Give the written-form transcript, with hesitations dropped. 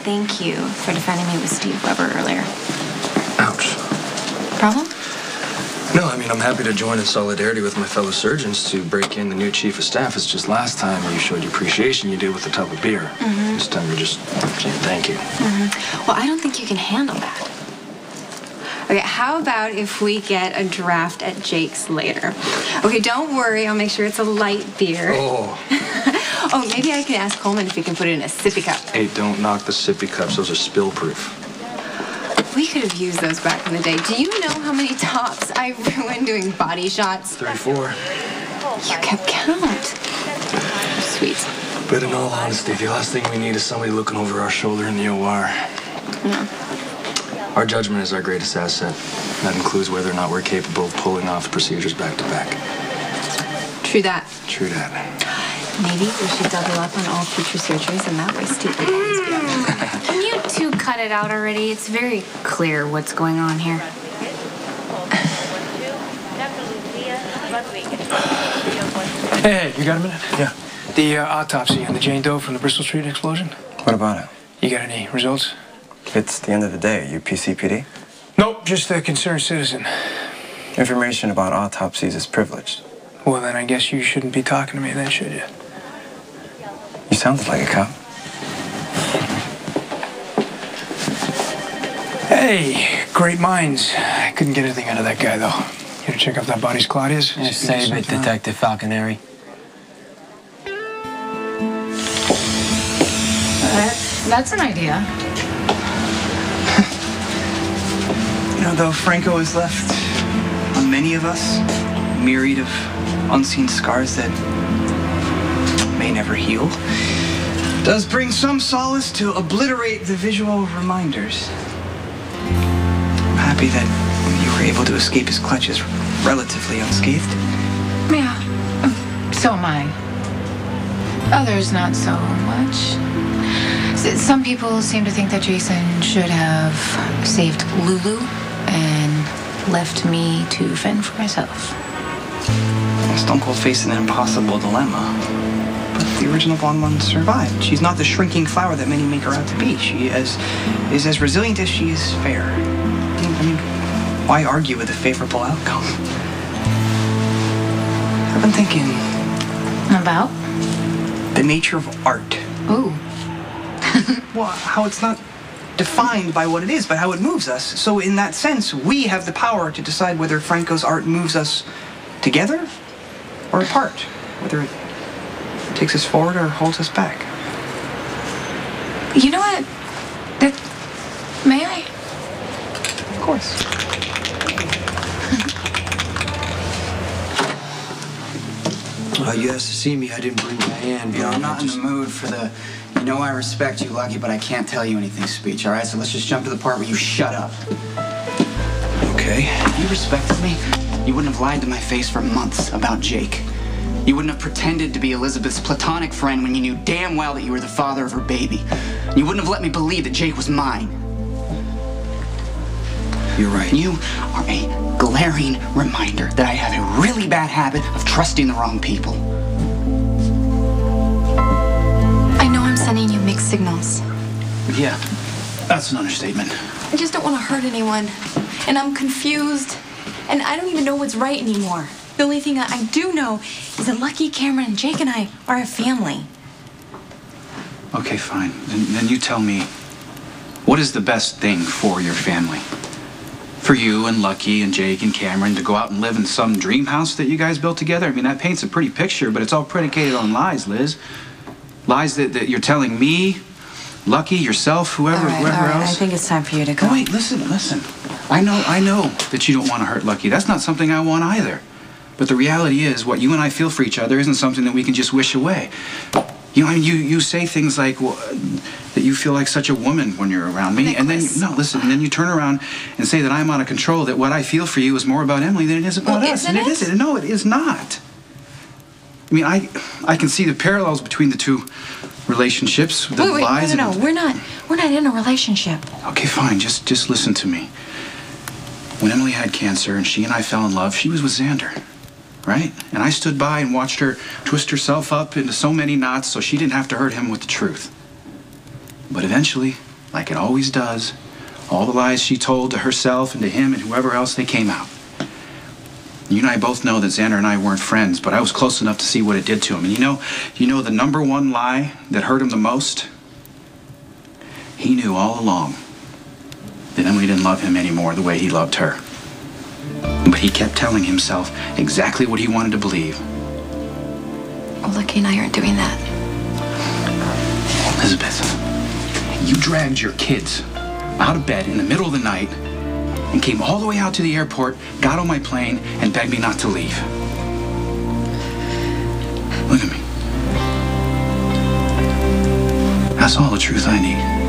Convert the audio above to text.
thank you for defending me with Steve Weber earlier. Ouch. Problem? No, I mean, I'm happy to join in solidarity with my fellow surgeons to break in the new chief of staff. It's just last time you showed your appreciation you did with a tub of beer. This time you're just saying thank you. Well, I don't think you can handle that. Okay, how about if we get a draft at Jake's later? Okay, don't worry. I'll make sure it's a light beer. Oh. Oh, maybe I can ask Coleman if he can put it in a sippy cup. Hey, don't knock the sippy cups. Those are spill-proof. We could have used those back in the day. Do you know how many tops I ruined doing body shots? 34. You kept count. Sweet. But in all honesty, the last thing we need is somebody looking over our shoulder in the OR. Our judgment is our greatest asset. That includes whether or not we're capable of pulling off procedures back to back. True that. True that. Maybe we should double up on all future surgeries, and that way Steve will always be on. Can you two cut it out already? It's very clear what's going on here. Hey, you got a minute? Yeah. The autopsy on the Jane Doe from the Bristol Street explosion? What about it? You got any results? It's the end of the day. You PCPD? Nope, just a concerned citizen. Information about autopsies is privileged. Well, then I guess you shouldn't be talking to me then, should you? You sounded like a cop. Hey, great minds. I couldn't get anything out of that guy, though. You gonna check out that body's Claudia's? Just save it, Detective Falconeri. That's an idea. You know, though Franco has left on many of us a myriad of unseen scars that may never heal, does bring some solace to obliterate the visual reminders. I'm happy that you were able to escape his clutches relatively unscathed. Yeah, so am I. Others not so much. Some people seem to think that Jason should have saved Lulu and left me to fend for myself. Stone Cold faced an impossible dilemma. But the original blonde one survived. She's not the shrinking flower that many make her out to be. She is as resilient as she is fair. I mean, why argue with a favorable outcome? I've been thinking... About? The nature of art. Ooh. Well, how it's not defined by what it is, but how it moves us. So in that sense, we have the power to decide whether Franco's art moves us together or apart, whether it takes us forward or holds us back. You know what? May I? Of course. You asked to see me. I didn't bring my hand. You know, I'm not in the mood for the, you know I respect you, Lucky, but I can't tell you anything speech, all right? So let's just jump to the part where you shut up. Okay. If you respected me, you wouldn't have lied to my face for months about Jake. You wouldn't have pretended to be Elizabeth's platonic friend when you knew damn well that you were the father of her baby. You wouldn't have let me believe that Jake was mine. You're right. You are a glaring reminder that I have a really bad habit of trusting the wrong people. I know I'm sending you mixed signals. Yeah, that's an understatement. I just don't want to hurt anyone. And I'm confused. And I don't even know what's right anymore. The only thing I do know is that Lucky, Cameron, and Jake and I are a family. Okay, fine. Then you tell me, what is the best thing for your family? For you and Lucky and Jake and Cameron to go out and live in some dream house that you guys built together? I mean, that paints a pretty picture, but it's all predicated on lies, Liz. Lies that you're telling me, Lucky, yourself, whoever else. I think it's time for you to go. Oh, wait, listen. I know that you don't want to hurt Lucky. That's not something I want either. But the reality is, what you and I feel for each other isn't something that we can just wish away. You know, I mean, you say things like, well, that you feel like such a woman when you're around me, and then then you turn around and say that I'm out of control, that what I feel for you is more about Emily than it is about us. And it isn't. No, it is not. I mean, I can see the parallels between the two relationships, the lies. No, we're not in a relationship. Okay, fine. Just listen to me. When Emily had cancer and she and I fell in love, she was with Xander. Right? And I stood by and watched her twist herself up into so many knots so she didn't have to hurt him with the truth. But eventually, like it always does. All the lies she told to herself and to him and whoever else, they came out. You and I both know that Xander and I weren't friends, but I was close enough to see what it did to him. And you know the number one lie that hurt him the most? He knew all along that Emily didn't love him anymore the way he loved her. But he kept telling himself exactly what he wanted to believe. Well, Lucky and I aren't doing that. Elizabeth, you dragged your kids out of bed in the middle of the night and came all the way out to the airport, got on my plane, and begged me not to leave. Look at me. That's all the truth I need.